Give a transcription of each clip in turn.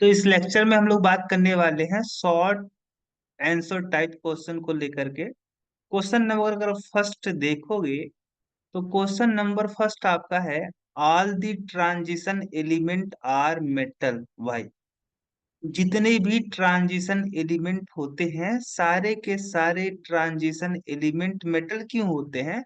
तो इस लेक्चर में हम लोग बात करने वाले हैं शॉर्ट आंसर टाइप क्वेश्चन को लेकर के। क्वेश्चन नंबर अगर फर्स्ट देखोगे तो क्वेश्चन नंबर फर्स्ट आपका है, all the transition element are metal why. जितने भी ट्रांजिशन एलिमेंट होते हैं सारे के सारे ट्रांजिशन एलिमेंट मेटल क्यों होते हैं?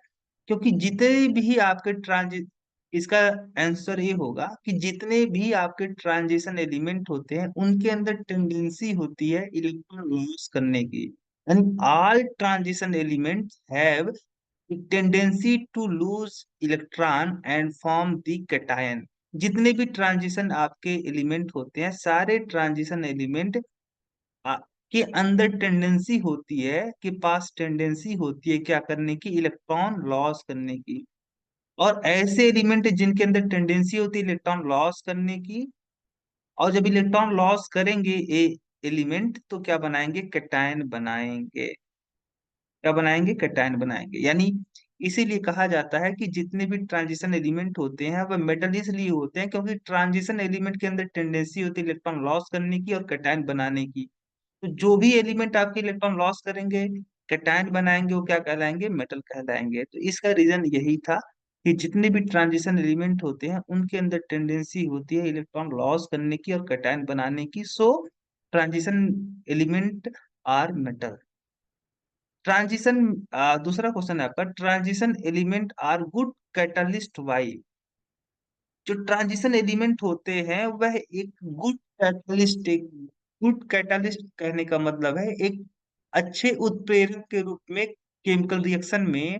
क्योंकि जितने भी आपके ट्रांजि इसका आंसर ये होगा कि जितने भी आपके ट्रांजिशन एलिमेंट होते हैं उनके अंदर टेंडेंसी होती है इलेक्ट्रॉन लॉस करने की। यानी all transition elements have tendency to lose electron and form the cation. जितने भी ट्रांजिशन आपके एलिमेंट होते हैं सारे ट्रांजिशन एलिमेंट के अंदर टेंडेंसी होती है, के पास टेंडेंसी होती है क्या करने की? इलेक्ट्रॉन लॉस करने की। और ऐसे एलिमेंट जिनके अंदर टेंडेंसी होती है इलेक्ट्रॉन लॉस करने की, और जब इलेक्ट्रॉन लॉस करेंगे ए एलिमेंट तो क्या बनाएंगे? कैटायन बनाएंगे। क्या बनाएंगे? कैटायन बनाएंगे। यानी इसीलिए कहा जाता है कि जितने भी ट्रांजिशन एलिमेंट होते हैं वह मेटल इसलिए होते हैं क्योंकि ट्रांजिशन एलिमेंट के अंदर टेंडेंसी होती है इलेक्ट्रॉन लॉस करने की और कैटायन बनाने की। तो जो भी एलिमेंट आपके इलेक्ट्रॉन लॉस करेंगे, कैटायन बनाएंगे, वो क्या कहलाएंगे? मेटल कहलाएंगे। तो इसका रीजन यही था कि जितने भी ट्रांजिशन एलिमेंट होते हैं उनके अंदर टेंडेंसी होती है इलेक्ट्रॉन लॉस करने की और कैटायन बनाने की, so transition element are metal. Transition दूसरा क्वेश्चन है आपका, transition element are good catalyst why. जो ट्रांजिशन एलिमेंट होते हैं वह एक गुड कैटलिस्ट, एक गुड कैटलिस्ट कहने का मतलब है एक अच्छे उत्प्रेरक के रूप में केमिकल रिएक्शन में।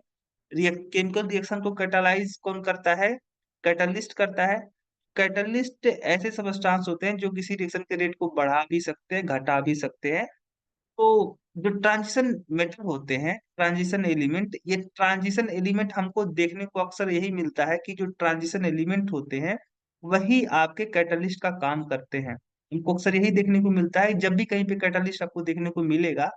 केमिकल रिएक्शन को कैटालाइज कौन करता है? कैटलिस्ट करता है। कैटलिस्ट ऐसे सबस्टांस होते हैं जो किसी रिएक्शन के रेट को बढ़ा भी सकते हैं, घटा भी सकते हैं। तो जो ट्रांजिशन मेटल होते हैं, ट्रांजिशन एलिमेंट, ये ट्रांजिशन एलिमेंट हमको देखने को अक्सर यही मिलता है कि जो ट्रांजिशन एलिमेंट होते हैं वही आपके कैटलिस्ट का काम करते हैं। हमको अक्सर यही देखने को मिलता है, जब भी कहीं पे कैटलिस्ट आपको देखने को मिलेगा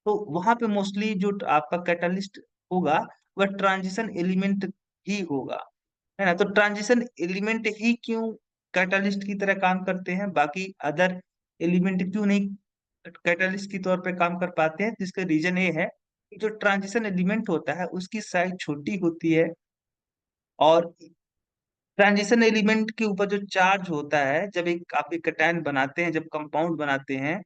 तो वहां पे मोस्टली जो आपका कैटलिस्ट होगा वह ट्रांजिशन एलिमेंट ही होगा, है ना। तो ट्रांजिशन एलिमेंट ही क्यों कैटलिस्ट की तरह काम करते हैं, बाकी अदर एलिमेंट क्यों नहीं कैटलिस्ट के तौर पे काम कर पाते हैं? जिसका रीजन ये है कि जो ट्रांजिशन एलिमेंट होता है उसकी साइज छोटी होती है, और ट्रांजिशन एलिमेंट के ऊपर जो चार्ज होता है, जब एक आप एक कैटायन बनाते हैं, जब कंपाउंड बनाते हैं,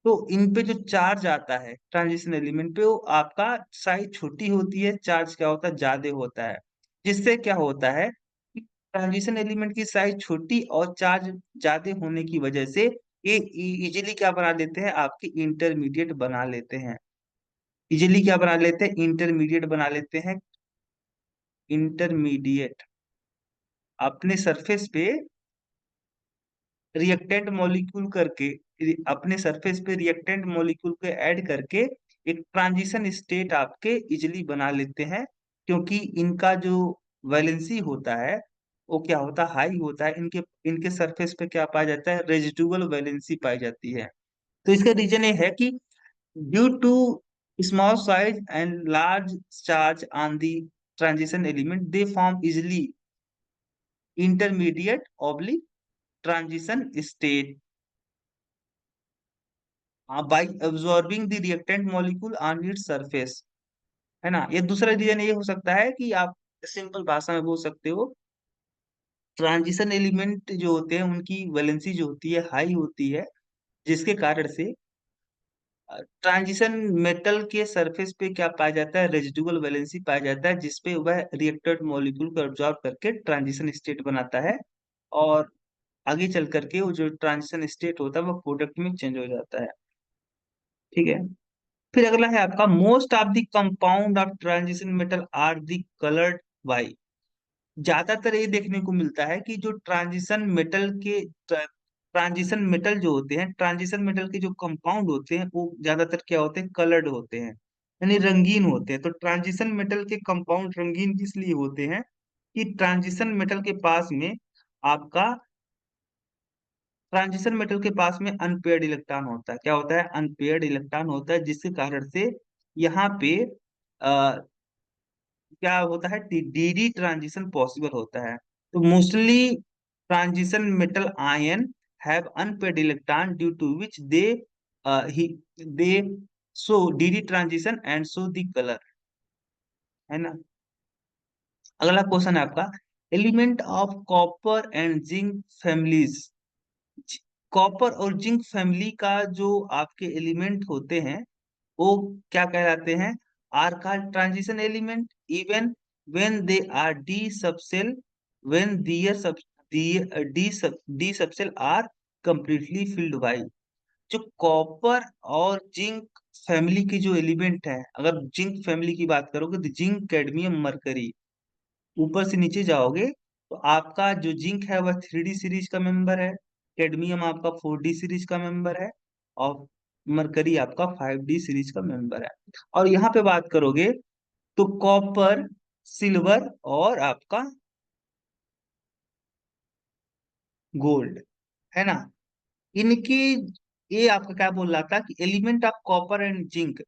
तो इन पे जो चार्ज आता है ट्रांजिशन एलिमेंट पे वो आपका साइज छोटी होती है, चार्ज क्या होता है? ज्यादा होता है। जिससे क्या होता है कि ट्रांजिशन एलिमेंट की साइज छोटी और चार्ज ज्यादा होने की वजह से ये इजीली क्या बना लेते हैं? आपके इंटरमीडिएट बना लेते हैं। इजीली क्या बना लेते हैं? इंटरमीडिएट बना लेते हैं। इंटरमीडिएट अपने सरफेस पे रिएक्टेंट मॉलिक्यूल करके, अपने सरफेस पे रिएक्टेंट मॉलिक्यूल को ऐड करके एक ट्रांजिशन स्टेट आपके इजिली बना लेते हैं। क्योंकि इनका जो वैलेंसी होता है वो क्या होता है? हाई होता है। इनके इनके सरफेस पे क्या पाया जाता है? रेजिडुअल वैलेंसी पाई जाती है। तो इसका रीजन ये है कि due to small size and large charge on the transition element they form easily intermediate oblique transition state by absorbing the reactant molecule on its surface, है ना। ये दूसरा रीजन ये हो सकता है कि आप सिंपल भाषा में बोल सकते हो, ट्रांजिशन एलिमेंट जो होते हैं उनकी वैलेंसी जो होती है हाई होती है, जिसके कारण से ट्रांजिशन मेटल के सरफेस पे क्या पाया जाता है? रेजिडुअल वैलेंसी पाया जाता है, जिसपे वह रिएक्टेड मॉलिक्यूल को एब्जॉर्ब करके ट्रांजिशन स्टेट बनाता है, और आगे चल करके वो जो ट्रांजिशन स्टेट होता है वो प्रोडक्ट में चेंज हो जाता है। ठीक है। फिर अगला है आपका, most of the compound of transition metal are the coloured why. ज्यादातर ये देखने को मिलता है कि जो ट्रांजिशन मेटल जो होते हैं, ट्रांजिशन मेटल के जो कंपाउंड होते हैं वो ज्यादातर क्या होते हैं? कलर्ड होते हैं, यानी रंगीन होते हैं। तो ट्रांजिशन मेटल के कंपाउंड रंगीन किस लिए होते हैं? कि ट्रांजिशन मेटल के पास में आपका ट्रांजिशन मेटल के पास में अनपेयर्ड इलेक्ट्रॉन होता है। क्या होता है? अनपेयर्ड इलेक्ट्रॉन होता है, जिसके कारण से यहाँ पे क्या होता है? डी ट्रांजिशन पॉसिबल होता है। तो mostly transition metal ion have unpaired electron due to which they show dd transition and show the color, है ना। अगला क्वेश्चन है आपका, element of copper and zinc families. Copper और जिंक फैमिली का जो आपके एलिमेंट होते हैं वो क्या कहलाते हैं, are called transition element even when they are d subshell, when their sub d subshell are completely filled by. जो कॉपर और जिंक फैमिली के जो एलिमेंट है, अगर जिंक फैमिली की बात करोगे तो जिंक, कैडमियम, मरकरी, ऊपर से नीचे जाओगे तो आपका जो जिंक है वह 3D सीरीज का मेंबर है, कैडमियम आपका 4D सीरीज का मेंबर है, और मरकरी आपका 5D सीरीज का मेंबर है। और यहाँ पे बात करोगे तो कॉपर, सिल्वर और आपका गोल्ड, है ना। इनकी, ये आपका क्या बोल रहा था कि element of copper and zinc,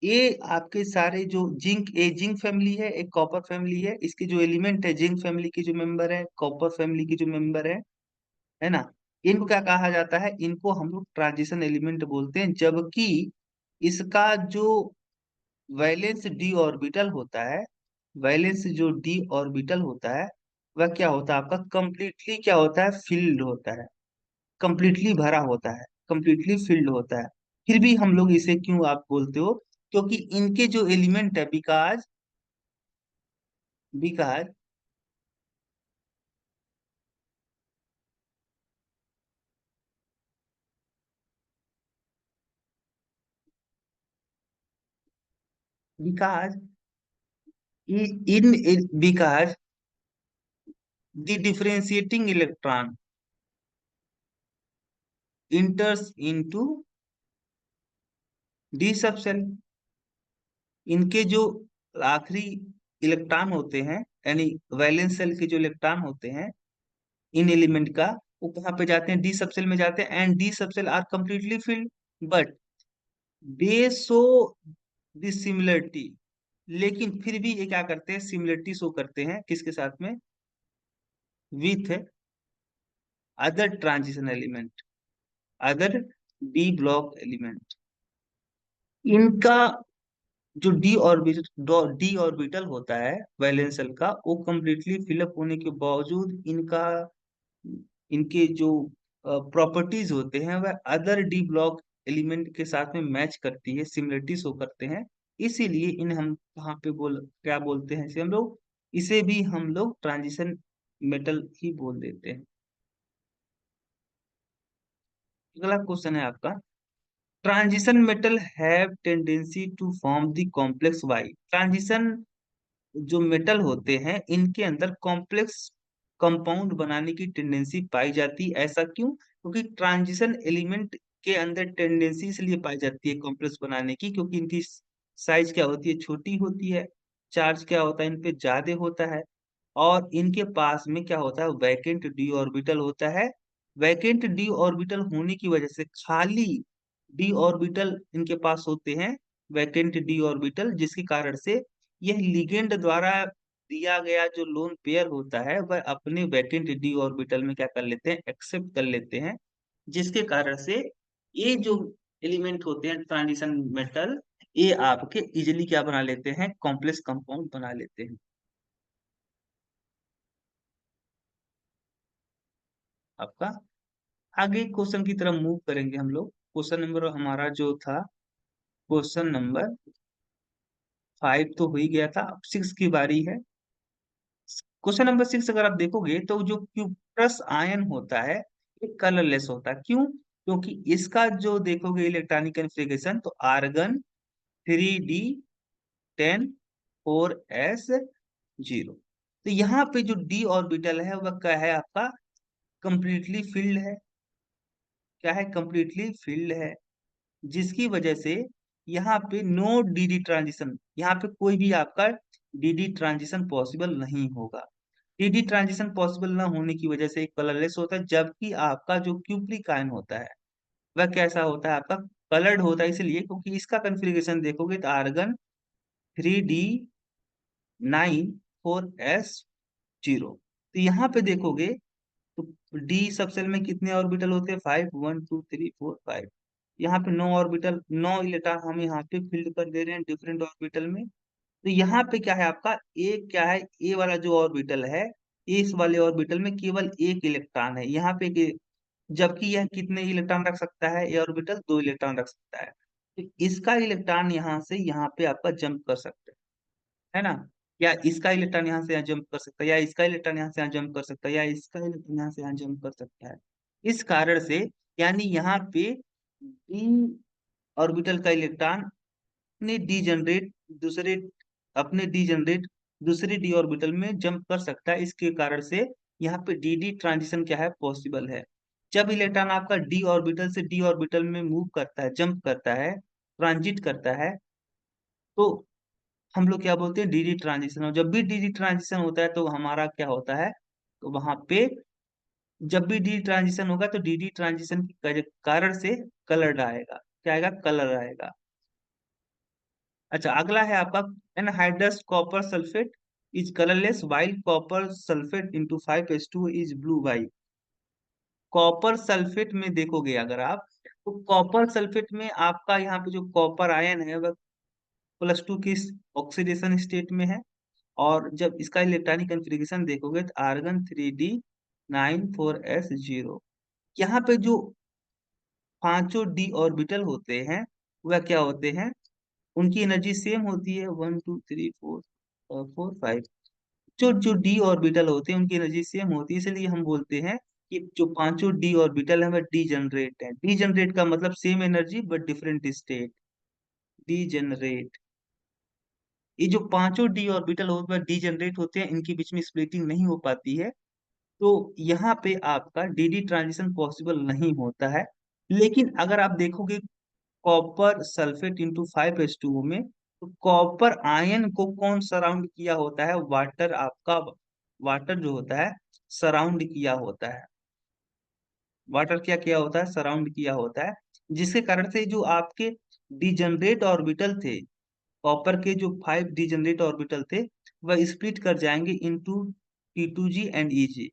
ये आपके सारे जो जिंक, ए जिंक फैमिली है, एक कॉपर फैमिली है, इसके जो एलिमेंट है जिंक फैमिली के जो मेंबर है, कॉपर फैमिली के जो मेंबर है ना, इनको क्या कहा जाता है, इनको हम लोग ट्रांजिशन एलिमेंट बोलते हैं। जबकि इसका जो वैलेंस डी ऑर्बिटल होता है, वैलेंस जो डी ऑर्बिटल होता है वह क्या होता है आपका, कंप्लीटली क्या होता है, फिल्ड होता है, कंप्लीटली भरा होता है, कंप्लीटली फिल्ड होता है। फिर भी हम लोग इसे क्यों आप बोलते हो, क्योंकि इनके जो एलिमेंट है, because because because in because the differentiating electron इंटर्स into D subshell. इनके जो आखिरी इलेक्ट्रॉन होते हैं, यानी वैलेंस सेल के जो इलेक्ट्रॉन होते हैं इन एलिमेंट का, वो कहाँ पे जाते हैं, डी सबसेल में जाते हैं, and d subshell are completely filled, but they show the similarity. लेकिन फिर भी ये क्या करते हैं, सिमिलरिटी शो करते हैं किसके साथ में, with other transition element, other D block element. इनका जो डी ऑर्बिटल होता है वैलेंस शेल का, वो कंप्लीटली फिलअप होने के बावजूद इनका, इनके जो प्रॉपर्टीज होते हैं वह अदर डी ब्लॉक एलिमेंट के साथ में मैच करती है, सिमिलरिटी शो करते हैं। इसीलिए इन हम कहाँ पे क्या बोलते हैं इसे हम लोग, इसे भी हम लोग ट्रांजिशन मेटल ही बोल देते हैं। अगला क्वेश्चन है आपका, transition metal have tendency to form the complex why. Transition जो मेटल होते हैं इनके अंदर कॉम्प्लेक्स कंपाउंड बनाने की टेंडेंसी पाई जाती है। ऐसा क्यों, क्योंकि ट्रांजिशन एलिमेंट के अंदर टेंडेंसी इसलिए पाई जाती है कॉम्प्लेक्स बनाने की, क्योंकि इनकी साइज क्या होती है, छोटी होती है, चार्ज क्या होता है इन पे ज्यादा होता है, और इनके पास में क्या होता है, वैकेंट डी ऑर्बिटल होता है। वैकेंट डी ऑर्बिटल होने की वजह से, खाली डी ऑर्बिटल इनके पास होते हैं, वैकेंट डी ऑर्बिटल, जिसके कारण से यह लिगेंड द्वारा दिया गया जो लोन पेयर होता है वह अपने वैकेंट डी ऑर्बिटल में क्या कर लेते हैं, एक्सेप्ट कर लेते हैं, जिसके कारण से ये जो एलिमेंट होते हैं ट्रांजिशन मेटल, ये आपके इजिली क्या बना लेते हैं, कॉम्प्लेक्स कंपाउंड बना लेते हैं आपका। आगे क्वेश्चन की तरफ मूव करेंगे हम लोग। क्वेश्चन नंबर हमारा जो था, क्वेश्चन नंबर 5 तो हो ही गया था, अब 6 की बारी है। क्वेश्चन नंबर 6 अगर आप देखोगे तो जो क्यूप्रस आयन होता है ये कलरलेस होता है। क्यों, क्योंकि इसका जो देखोगे इलेक्ट्रॉनिक कन्फिग्रेशन, तो आर्गन 3d10 4s0। तो यहाँ पे जो डी ऑर्बिटल है वह क्या है आपका, कंप्लीटली फिल्ड है, क्या है, कंप्लीटली फिल्ड है, जिसकी वजह से यहाँ पे नो डीडी ट्रांजिशन, यहाँ पे कोई भी आपका डीडी ट्रांजिशन पॉसिबल नहीं होगा। डीडी ट्रांजिशन पॉसिबल ना होने की वजह से कलरलेस होता है, जबकि आपका जो क्यूप्रिक आयन होता है वह कैसा होता है आपका, कलर्ड होता है। इसलिए क्योंकि इसका कन्फिग्रेशन देखोगे तो आर्गन 3d9 4s0। तो यहाँ पे देखोगे तो डी सबसेल में कितने ऑर्बिटल होते हैं? 5, 1 2 3 4 5। यहाँ पे 9 ऑर्बिटल, 9 इलेक्ट्रॉन हम यहाँ पे फील्ड कर दे रहे हैं डिफरेंट ऑर्बिटल में। तो यहाँ पे क्या है आपका, ए क्या है, ए वाला जो ऑर्बिटल है, इस वाले ऑर्बिटल में केवल एक इलेक्ट्रॉन है यहाँ पे जबकि यह कितने इलेक्ट्रॉन रख सकता है, ये ऑर्बिटल 2 इलेक्ट्रॉन रख सकता है। तो इसका इलेक्ट्रॉन यहाँ से यहाँ पे आपका जंप कर सकता है ना, या इसका इलेक्ट्रॉन यहाँ से यहाँ जंप कर सकता है, या इसका इलेक्ट्रॉन यहाँ से यहाँ जंप कर सकता है, या इसका इलेक्ट्रॉन यहाँ से यहाँ जंप कर सकता है। इस कारण से यानी यहाँ पे डी ऑर्बिटल का इलेक्ट्रॉन अपने डीजनरेट दूसरे अपने डीजनरेट दूसरे डी ऑर्बिटल में जंप कर सकता है। इसके कारण से यहाँ पे डी डी ट्रांजिशन क्या है, पॉसिबल है। जब इलेक्ट्रॉन आपका डी ऑर्बिटल से डी ऑर्बिटल में मूव करता है, जंप करता है, ट्रांजिट करता है, तो हम लोग क्या बोलते हैं, डी डी ट्रांजिशन। और जब भी डी डी ट्रांजिशन होता है तो हमारा क्या होता है, तो वहां पे जब भी डी ट्रांजिशन होगा तो डी डी ट्रांजिशन के कारण से कलर आएगा। क्या आएगा, कलर आएगा। अच्छा, अगला है आपका anhydrous copper sulphate is colourless while copper sulphate into 5s2 is blue white. Copper sulphate में देखोगे अगर आप, तो कॉपर सल्फेट में आपका यहाँ पे जो कॉपर आयन है वह +2 की ऑक्सीडेशन स्टेट में है। और जब इसका इलेक्ट्रॉनिक कॉन्फ़िगरेशन देखोगे तो आर्गन 3d9 4s0। यहाँ पे जो पांचों डी ऑर्बिटल होते हैं वह क्या होते हैं, उनकी एनर्जी सेम होती है, 1 2 3 4 4 5। जो जो डी ऑर्बिटल होते हैं उनकी एनर्जी सेम होती है, इसलिए हम बोलते हैं कि जो पांचों डी ऑर्बिटल है वह डी जनरेट है। डी जनरेट का मतलब same energy but different state, D generate. ये जो पांचों डी ऑर्बिटल होते हैं डी जनरेट होते हैं, इनके बीच में स्प्लिटिंग नहीं हो पाती है, तो यहाँ पे आपका डी डी ट्रांजिशन पॉसिबल नहीं होता है। लेकिन अगर आप देखोगे कॉपर सल्फेट इंटू 5s2 में, तो कॉपर आयन को कौन सराउंड किया होता है, वाटर आपका, वाटर जो होता है सराउंड किया होता है। वाटर क्या किया होता है, सराउंड किया होता है, जिसके कारण से जो आपके डिजनरेट ऑर्बिटल थे, कॉपर के जो 5 डिजनरेट ऑर्बिटल थे वह स्प्लिट कर जाएंगे इनटू T2g एंड Eg।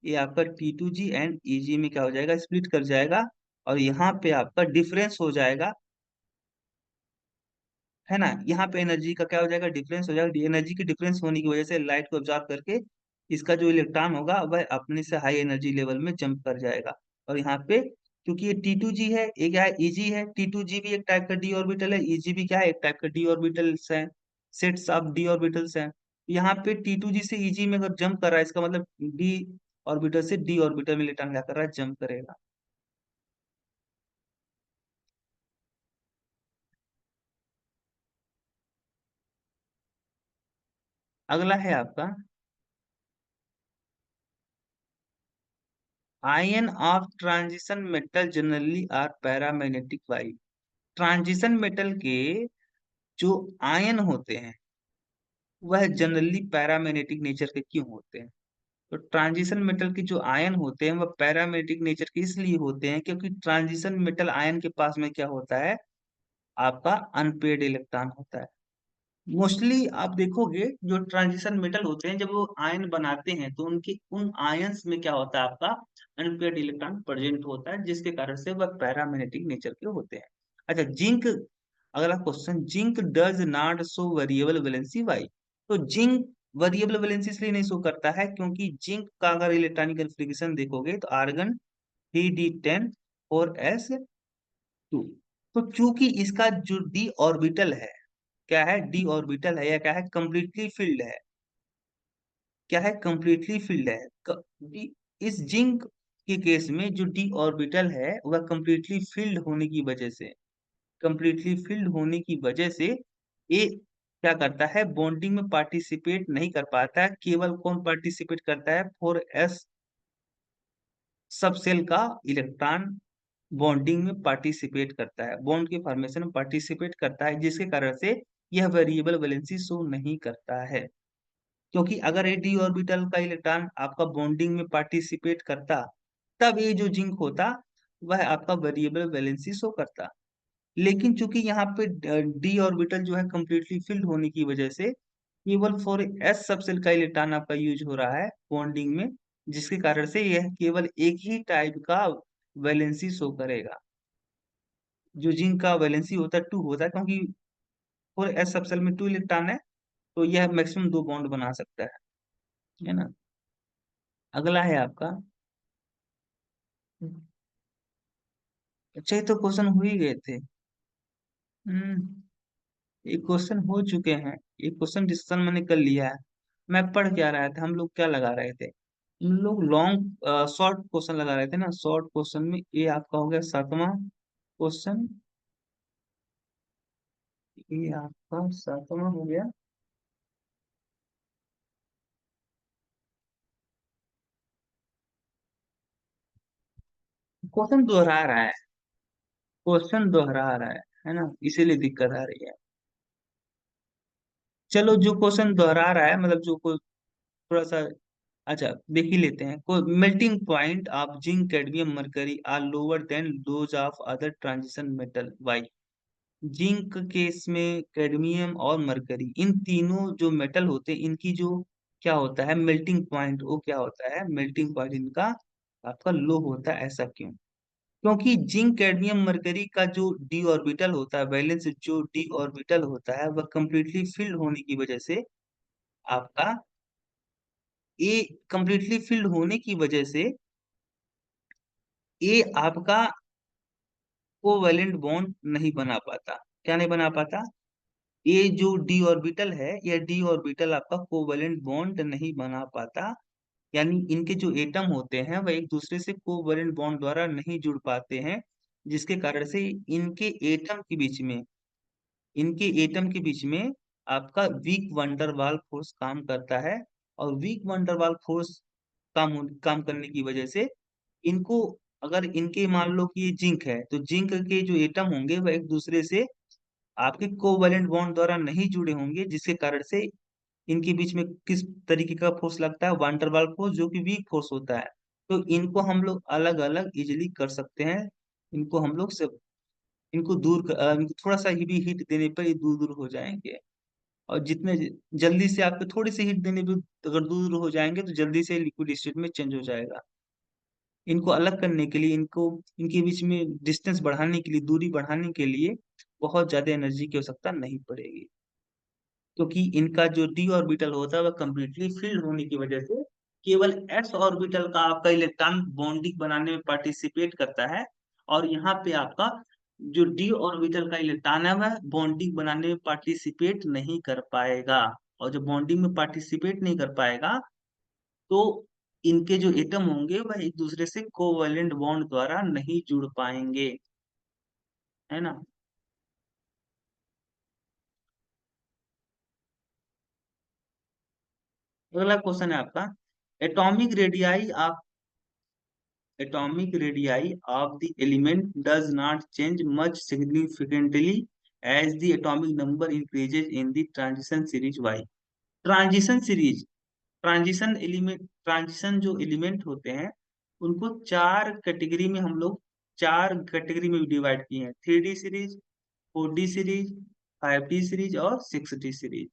ये आपका T2g एंड Eg में क्या हो जाएगा, स्प्लिट कर जाएगा, और यहाँ पे आपका डिफरेंस हो जाएगा, है ना। यहाँ पे एनर्जी का क्या हो जाएगा, डिफरेंस हो जाएगा। एनर्जी की डिफरेंस होने की वजह से लाइट को ऑब्जॉर्व करके इसका जो इलेक्ट्रॉन होगा वह अपने से हाई एनर्जी लेवल में जंप कर जाएगा। और यहाँ पे क्योंकि ये T2g है, ये क्या है, Eg है। T2g भी एक टाइप का डी ऑर्बिटल है, Eg भी क्या है, एक टाइप का डी ऑर्बिटल्स है, सेट्स ऑफ डी ऑर्बिटल्स हैं। यहाँ पे T2g से Eg में अगर जंप कर रहा है, इसका मतलब डी ऑर्बिटल से डी ऑर्बिटल में इलेक्ट्रॉन क्या कर रहा है, जंप करेगा। अगला है आपका ion of transition metal generally are paramagnetic why. Transition metal के जो आयन होते हैं वह जनरली पैरामैग्नेटिक नेचर के क्यों होते हैं? तो ट्रांजिशन मेटल के जो आयन होते हैं वह पैरामैग्नेटिक नेचर के इसलिए होते हैं क्योंकि ट्रांजिशन मेटल आयन के पास में क्या होता है, आपका अनपेड इलेक्ट्रॉन होता है। मोस्टली आप देखोगे जो ट्रांजिशन मेटल होते हैं जब वो आयन बनाते हैं तो उनके उन आयंस में क्या होता है, आपका अनपेड इलेक्ट्रॉन प्रेजेंट होता है, जिसके कारण से वह पैरामैग्नेटिक नेचर के होते हैं। अच्छा, जिंक, अगला question, zinc does not show variable valency why. तो जिंक वेरिएबल वैलेंसी इसलिए नहीं शो करता है क्योंकि जिंक का अगर इलेक्ट्रॉनिक कॉन्फ़िगरेशन देखोगे तो आर्गन 3d10 4s2। तो चूंकि इसका जो डी ऑर्बिटल है, क्या है, डी ऑर्बिटल है, या क्या है, कंप्लीटली फिल्ड है। क्या है, कंप्लीटली फिल्ड है। इस जिंक के केस में जो डी ऑर्बिटल है वह कंप्लीटली फिल्ड होने की वजह से, कंप्लीटली फिल्ड होने की वजह से ये क्या करता है, बॉन्डिंग में पार्टिसिपेट नहीं कर पाता है। केवल कौन पार्टिसिपेट करता है, 4s सब सेल का इलेक्ट्रॉन बॉन्डिंग में पार्टिसिपेट करता है, बॉन्ड के फॉर्मेशन में पार्टिसिपेट करता है, जिसके कारण से यह वेरिएबल वैलेंसी शो नहीं करता है। क्योंकि अगर ये डी ऑर्बिटल का इलेक्ट्रॉन आपका बॉन्डिंग में पार्टिसिपेट करता, तब ये जो जिंक होता वह आपका वेरिएबल वैलेंसी शो करता। लेकिन चूंकि यहाँ पे डी ऑर्बिटल जो है कंप्लीटली फिल्ड होने की वजह से केवल 4s सबसेल का इलेक्ट्रॉन आपका यूज हो रहा है बॉन्डिंग में, जिसके कारण से यह केवल एक ही टाइप का वैलेंसी शो करेगा। जो जिंक का वैलेंसी होता है 2 होता है, क्योंकि फोर एस सबसेल में 2 इलेक्ट्रॉन है, तो यह मैक्सिमम 2 बॉन्ड बना सकता है ना। अगला है आपका, अच्छा ये तो क्वेश्चन हो ही गए थे। हम्म, एक क्वेश्चन हो चुके हैं, एक क्वेश्चन डिस्कशन मैंने कर लिया है। मैं पढ़ क्या रहा था, हम लोग क्या लगा रहे थे, हम लोग लॉन्ग शॉर्ट क्वेश्चन लगा रहे थे ना। शॉर्ट क्वेश्चन में ये आपका हो गया 7वां क्वेश्चन, ये आपका 7वां हो गया। क्वेश्चन दोहरा रहा है, क्वेश्चन दोहरा रहा है ना, इसीलिए दिक्कत आ रही है। चलो जो क्वेश्चन दोहरा रहा है, मतलब जो को थोड़ा सा, अच्छा देख ही लेते हैं। को melting point of zinc cadmium mercury are lower than those of other transition metal, why. Zinc के इसमें कैडमियम और मरकरी, इन तीनों जो मेटल होते हैं, इनकी जो क्या होता है मेल्टिंग पॉइंट, वो क्या होता है मेल्टिंग पॉइंट इनका आपका लो होता है। ऐसा क्यों? क्योंकि जिंक कैडमियम मरकरी का जो डी ऑर्बिटल होता है, वैलेंस जो डी ऑर्बिटल होता है, वह कंप्लीटली फिल्ड होने की वजह से आपका, ये कंप्लीटली फिल्ड होने की वजह से ये आपका कोवैलेंट बॉन्ड नहीं बना पाता। क्या नहीं बना पाता? ये जो डी ऑर्बिटल है, यह डी ऑर्बिटल आपका कोवैलेंट बॉन्ड नहीं बना पाता। यानी इनके जो एटम होते हैं वह एक दूसरे से कोवैलेंट बॉन्ड द्वारा नहीं जुड़ पाते हैं, जिसके कारण से इनके एटम के बीच में, इनके एटम के बीच में आपका वीक वंडरवाल फोर्स काम करता है। और वीक वंडरवाल फोर्स काम करने की वजह से इनको, अगर इनके मान लो कि ये जिंक है, तो जिंक के जो एटम होंगे वह एक दूसरे से आपके कोवैलेंट बॉन्ड द्वारा नहीं जुड़े होंगे, जिसके कारण से इनके बीच में किस तरीके का फोर्स लगता है, वांडरवाल फोर्स, जो कि वीक फोर्स होता है। तो इनको हम लोग अलग अलग इजिली कर सकते हैं। इनको हम लोग सब, इनको इनको थोड़ा सा भी हीट देने पर ये दूर दूर हो जाएंगे। और जितने जल्दी से आपको थोड़ी सी हीट देने पर अगर दूर दूर हो जाएंगे, तो जल्दी से लिक्विड स्टेट में चेंज हो जाएगा। इनको अलग करने के लिए, इनको इनके बीच में डिस्टेंस बढ़ाने के लिए, दूरी बढ़ाने के लिए बहुत ज्यादा एनर्जी की आवश्यकता नहीं पड़ेगी, क्योंकि इनका जो डी ऑर्बिटल होता है वह कंप्लीटली फिल्ड होने की वजह से केवल एस ऑर्बिटल का आपका इलेक्ट्रॉन बॉन्डिंग बनाने में पार्टिसिपेट करता है। और यहाँ पे आपका जो डी ऑर्बिटल का इलेक्ट्रॉन है वह बॉन्डिंग बनाने में पार्टिसिपेट नहीं कर पाएगा। और जब बॉन्डिंग में पार्टिसिपेट नहीं कर पाएगा, तो इनके जो एटम होंगे वह एक दूसरे से कोवैलेंट बॉन्ड द्वारा नहीं जुड़ पाएंगे, है ना। अगला क्वेश्चन है आपका, atomic radii of, atomic radii of the element does not change much significantly as the atomic number increases in the transition series y। Transition series, transition element, transition जो एलिमेंट होते हैं उनको चार कैटेगरी में हम लोग, चार कैटेगरी में डिवाइड किए हैं: 3D series, 4D series, 5D series और 6D सीरीज।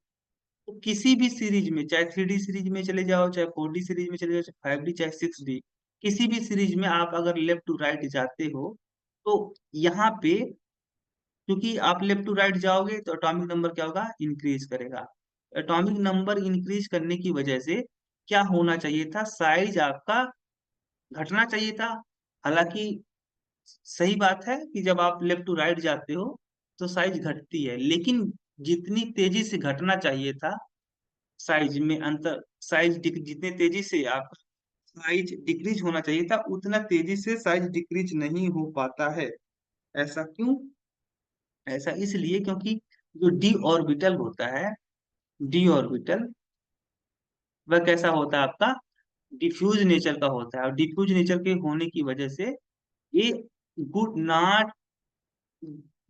तो किसी भी सीरीज में, चाहे 3D सीरीज में चले जाओ, चाहे 4D सीरीज में चले जाओ, चाहे 5D, चाहे 6D, किसी भी सीरीज में आप अगर लेफ्ट टू राइट जाते हो, तो यहाँ पे क्योंकि आप लेफ्ट टू राइट जाओगे तो एटॉमिक नंबर क्या होगा, इंक्रीज करेगा। एटॉमिक नंबर इंक्रीज करने की वजह से क्या होना चाहिए था, साइज आपका घटना चाहिए था। हालांकि सही बात है कि जब आप लेफ्ट टू राइट जाते हो तो साइज घटती है, लेकिन जितनी तेजी से घटना चाहिए था साइज में अंतर, जितने तेजी से आप साइज डिक्रीज होना चाहिए था, उतना तेजी से साइज डिक्रीज नहीं हो पाता है। ऐसा क्यों? ऐसा इसलिए क्योंकि जो डी ऑर्बिटल होता है, डी ऑर्बिटल वह कैसा होता है आपका, डिफ्यूज नेचर का होता है। और डिफ्यूज नेचर के होने की वजह से ये good not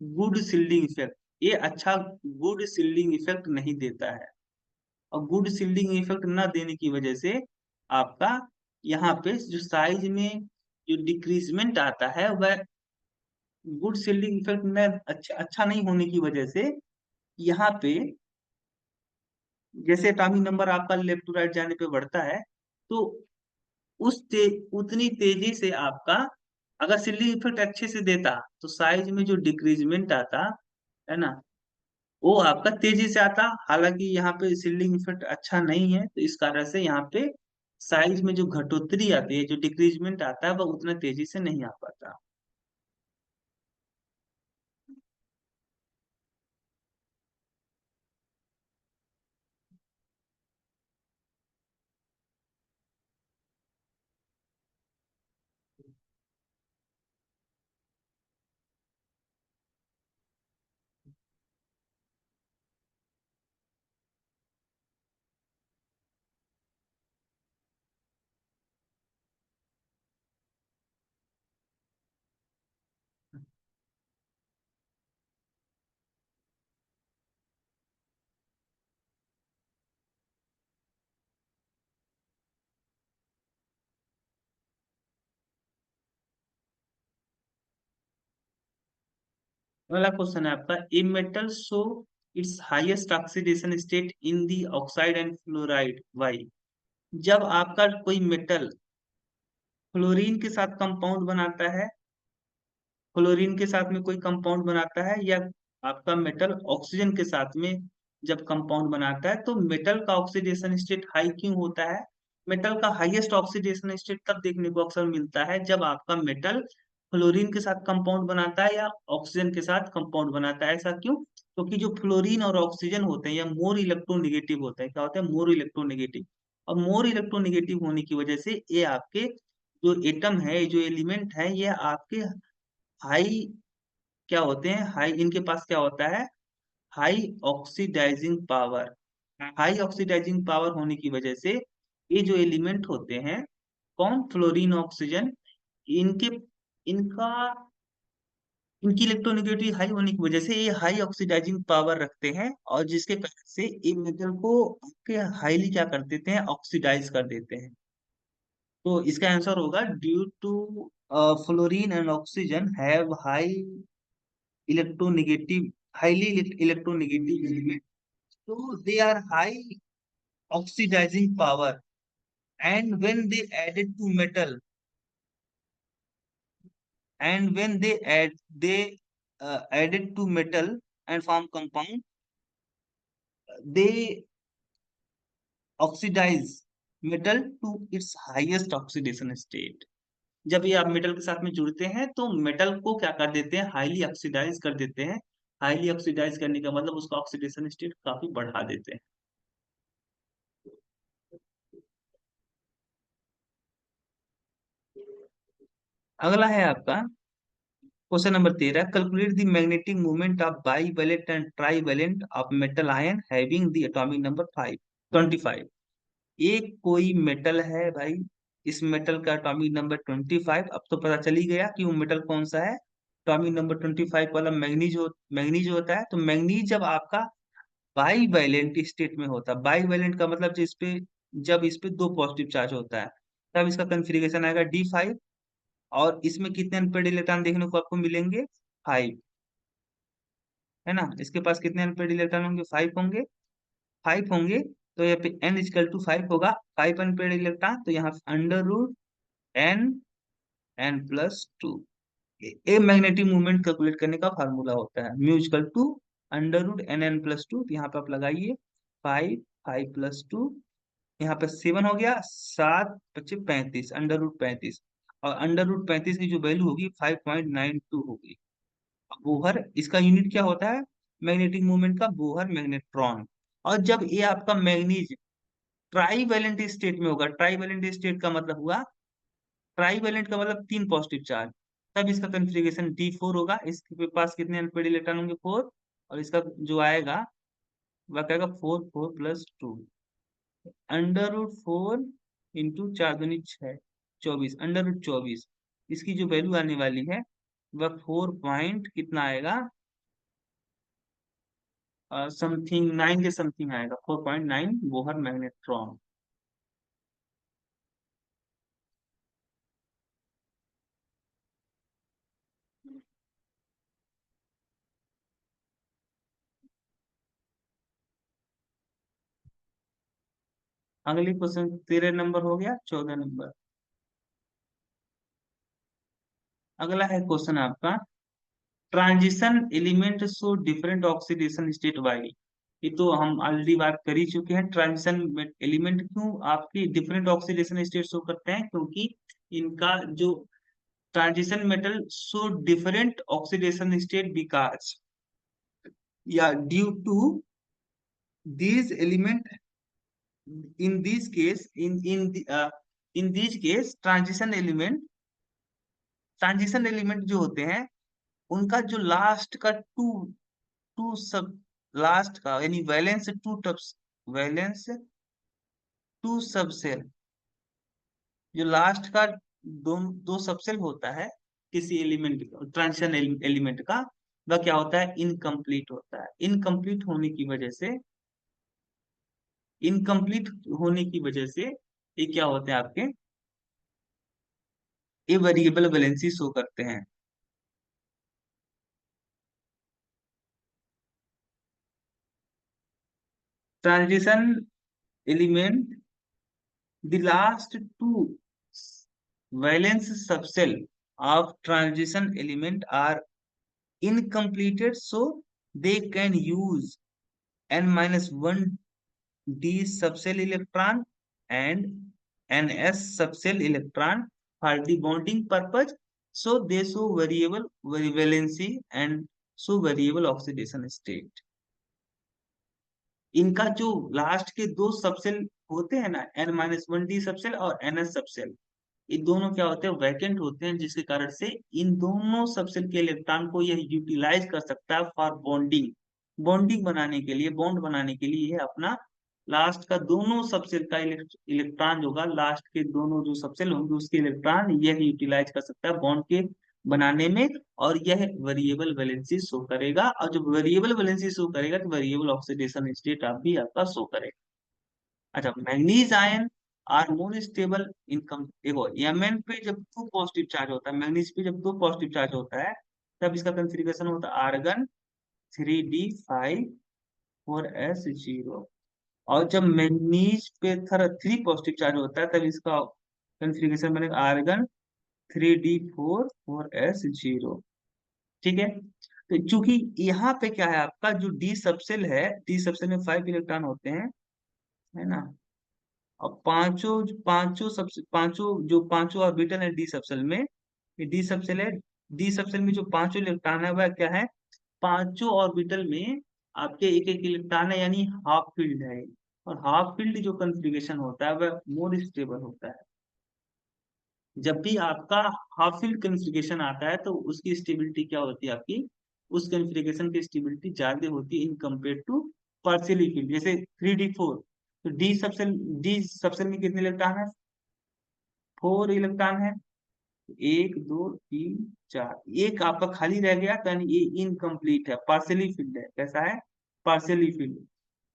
good shielding effect, ये अच्छा गुड शिल्डिंग इफेक्ट नहीं देता है। और गुड शिल्डिंग इफेक्ट न देने की वजह से आपका यहाँ पे जो साइज में जो डिक्रीजमेंट आता है वह गुड शिल्डिंग इफेक्ट में अच्छा अच्छा नहीं होने की वजह से यहाँ पे, जैसे एटॉमिक नंबर आपका लेफ्ट टू राइट जाने पे बढ़ता है, तो उतनी तेजी से आपका, अगर सिल्लिंग इफेक्ट अच्छे से देता तो साइज में जो डिक्रीजमेंट आता है ना, वो आपका तेजी से आता। हालांकि यहाँ पे सिल्लिंग इफेक्ट अच्छा नहीं है, तो इस कारण से यहाँ पे साइज में जो घटोतरी आती है, जो डिक्रीजमेंट आता है, वह उतना तेजी से नहीं आ पाता। अगला क्वेश्चन है आपका, a metal show its highest oxidation state in the oxide and fluoride why. जब आपका कोई मेटल फ्लोरीन के साथ कंपाउंड बनाता है, क्लोरीन के साथ में कोई कंपाउंड बनाता है, या आपका मेटल ऑक्सीजन के साथ में जब कंपाउंड बनाता है, तो मेटल का ऑक्सीडेशन स्टेट हाई क्यों होता है? मेटल का हाईएस्ट ऑक्सीडेशन स्टेट तब देखने को अक्सर मिलता है जब आपका मेटल फ्लोरीन के साथ कंपाउंड बनाता है या ऑक्सीजन के साथ कंपाउंड बनाता है। ऐसा क्यों? क्योंकि जो फ्लोरीन और ऑक्सीजन होते हैं, या मोर इलेक्ट्रोनेगेटिव होते हैं। क्या होते हैं? More electronegative. और मोर इलेक्ट्रोनेगेटिव होने की वजह से ये आपके जो एटम है, जो एलिमेंट है, ये आपके हाई क्या होते हैं, हाई, इनके पास क्या होता है, high oxidizing power. High oxidizing power होने की वजह से ये जो एलिमेंट होते हैं, कौन, फ्लोरीन, ऑक्सीजन, इनके इनका इनकी इलेक्ट्रोनेगेटिविटी हाई होने की वजह से ये हाई ऑक्सीडाइजिंग पावर रखते हैं, और जिसके कारण से ये मेटल को आपके हाईली क्या कर देते हैं, ऑक्सीडाइज कर देते हैं। तो इसका आंसर होगा due to fluorine and oxygen have high electronegative highly electronegative element, so they are high oxidizing power, and when they added to metal, and when they added to metal and form compound, they oxidize metal to its highest oxidation state। जब ये आप metal के साथ में जुड़ते हैं तो metal को क्या कर देते हैं, हाईली ऑक्सीडाइज कर देते हैं। हाईली ऑक्सीडाइज करने का मतलब उसका ऑक्सीडेशन स्टेट काफी बढ़ा देते हैं। अगला है आपका question number 13, calculate the magnetic moment of bivalent and trivalent of metal ion having the atomic number 25। एक कोई मेटल है भाई, इस मेटल का एटॉमिक नंबर 25। अब तो पता चल ही गया कि वो मेटल कौन सा है। एटॉमिक नंबर 25 वाला मैग्नीज होता है। तो मैग्नीज जब आपका बाई वैलेंट स्टेट में होता है, बाई वैलेंट का मतलब जब इस पे दो पॉजिटिव चार्ज होता है, तब इसका कन्फिग्रेशन आएगा D5। और इसमें कितने अनपेड इलेक्ट्रॉन देखने को आपको मिलेंगे? 5, है ना। इसके पास कितने अनपेड इलेक्ट्रॉन होंगे? 5 होंगे। 5 होंगे, तो यहाँ पे n इजकल टू 5 होगा। 5 अनपेड इलेक्ट्रॉन, तो यहाँ under root n, n+2। A magnetic movement calculate करने का फार्मूला होता है musical to under root n+2। तो यहाँ पे आप लगाइए 5, 5+2, यहाँ पे 7 हो गया, 7×5 = 35, अंडर रूट 35। और अंडर रूट 35 की जो वैल्यू होगी 5.92 होगी। बोहर इसका यूनिट क्या होता है, मैग्नेटिक मोमेंट का, बोहर मैग्नेट्रॉन। और जब ये आपका मैग्नीज ट्राई वैलेंट स्टेट में होगा, ट्राई वैलेंट स्टेट का मतलब हुआ, ट्राई वैलेंट का मतलब तीन पॉजिटिव चार्ज, तब इसका कॉन्फ़िगरेशन D4 होगा। इसके पास कितने अनपेड इलेक्ट्रॉन होंगे? 4। और इसका जो आएगा वह कहेगा 4, 4+2, अंडर रूट 4 × 4 × 2 = 6, 24, अंडर रूट 24। इसकी जो वैल्यू आने वाली है वह 4 पॉइंट कितना आएगा, समथिंग 9 के समथिंग आएगा, 4.9 बोहर मैग्नेट्रॉन। अगली क्वेश्चन 13 नंबर हो गया, 14 नंबर। अगला है क्वेश्चन आपका, transition element show different oxidation state why. ये तो हम ऑलरेडी बात कर ही चुके हैं। ट्रांजिशन एलिमेंट क्यों आपकी डिफरेंट ऑक्सीडेशन स्टेट शो करते हैं, क्योंकि इनका जो transition metal show different oxidation state because या due to these element in this case in this case transition element जो होते हैं उनका जो लास्ट का टू टू सब लास्ट का यानी वैलेंस टू सबसेल, जो लास्ट का दो दो सबसेल होता है किसी एलिमेंट ट्रांजिशन एलिमेंट का, वह क्या होता है, इनकम्प्लीट होता है। इनकम्प्लीट होने की वजह से ये क्या होते हैं आपके, ये वेरिएबल वैलेंसी शो करते हैं। Transition element, the last two valence subcell of transition element are incompleted, so they can use n minus 1 d subcell electron and ns subcell electron for the bonding purpose, so they show variable valency and show variable oxidation state। इनका जो last के दो subshell होते हैं ना, n minus one D subshell और N S subshell, ये दोनों क्या होते हैं, वैकेंट होते हैं, जिसके कारण से इन दोनों सबसेल के इलेक्ट्रॉन को यह यूटिलाइज कर सकता है फॉर बॉन्डिंग। बॉन्डिंग बनाने के लिए, बॉन्ड बनाने के लिए यह अपना लास्ट का दोनों सबसेल का इलेक्ट्रॉन जो होगा, लास्ट के दोनों जो सबसेल होंगे उसके इलेक्ट्रॉन यह यूटिलाइज कर सकता है बॉन्ड के बनाने में, और यह वेरिएबल वैलेंसी शो करेगा। और जब वेरिएबल वैलेंसी शो करेगा तो वेरिएबल ऑक्सीडेशन स्टेट आप भी आपका शो करेगा। अच्छा, manganese ion are more stable in come, देखो Mn पे जब टू पॉजिटिव चार्ज होता है, मैग्नीज पे जब दो पॉजिटिव चार्ज होता है, तब इसका कंफिगरेशन होता है आर्गन 3d5 4s0। और जब मैग्नीज पे थ्री पॉजिटिव चार्ज होता है, तब इसका कंफिगरेशन बनेगा आर्गन 3d4 4s0। ठीक है। तो चूंकि यहाँ पे क्या है, आपका जो डी सबसेल है, डी सबसेल में 5 इलेक्ट्रॉन होते हैं, है ना। और पांचों ऑर्बिटल है डी सबसेल में, ये डी सबसेल है। डी सबसेल में जो पांचों इलेक्ट्रॉन है वह क्या है, पांचों ऑर्बिटल में आपके एक एक इलेक्ट्रॉन है, यानी हाफ फील्ड है। और हाफ फील्ड जो कॉन्फ़िगरेशन होता है वह मोर स्टेबल होता है। जब भी आपका हाफ फील्ड कॉन्फ़िगरेशन आता है तो उसकी स्टेबिलिटी क्या होती है आपकी, उस कॉन्फ़िगरेशन की स्टेबिलिटी ज्यादा होती है in compare to partially filled. जैसे 3d4, तो डी सबसेल में कितने इलेक्ट्रॉन है, 4 इलेक्ट्रॉन है। एक दो तीन चार, एक आपका खाली रह गया, तो यानी ये इनकम्प्लीट है, पार्शियली फील्ड है। कैसा है, पार्शियली फील्ड।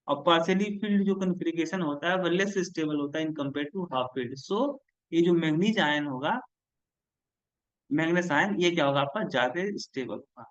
और पार्शियली फील्ड जो कॉन्फ़िगरेशन होता है वह लेस स्टेबल होता है in compare to half filled. So ये जो मैग्नीज आयन होगा, मैग्नेस आयन, ये क्या होगा आपका, ज्यादा स्टेबल होगा।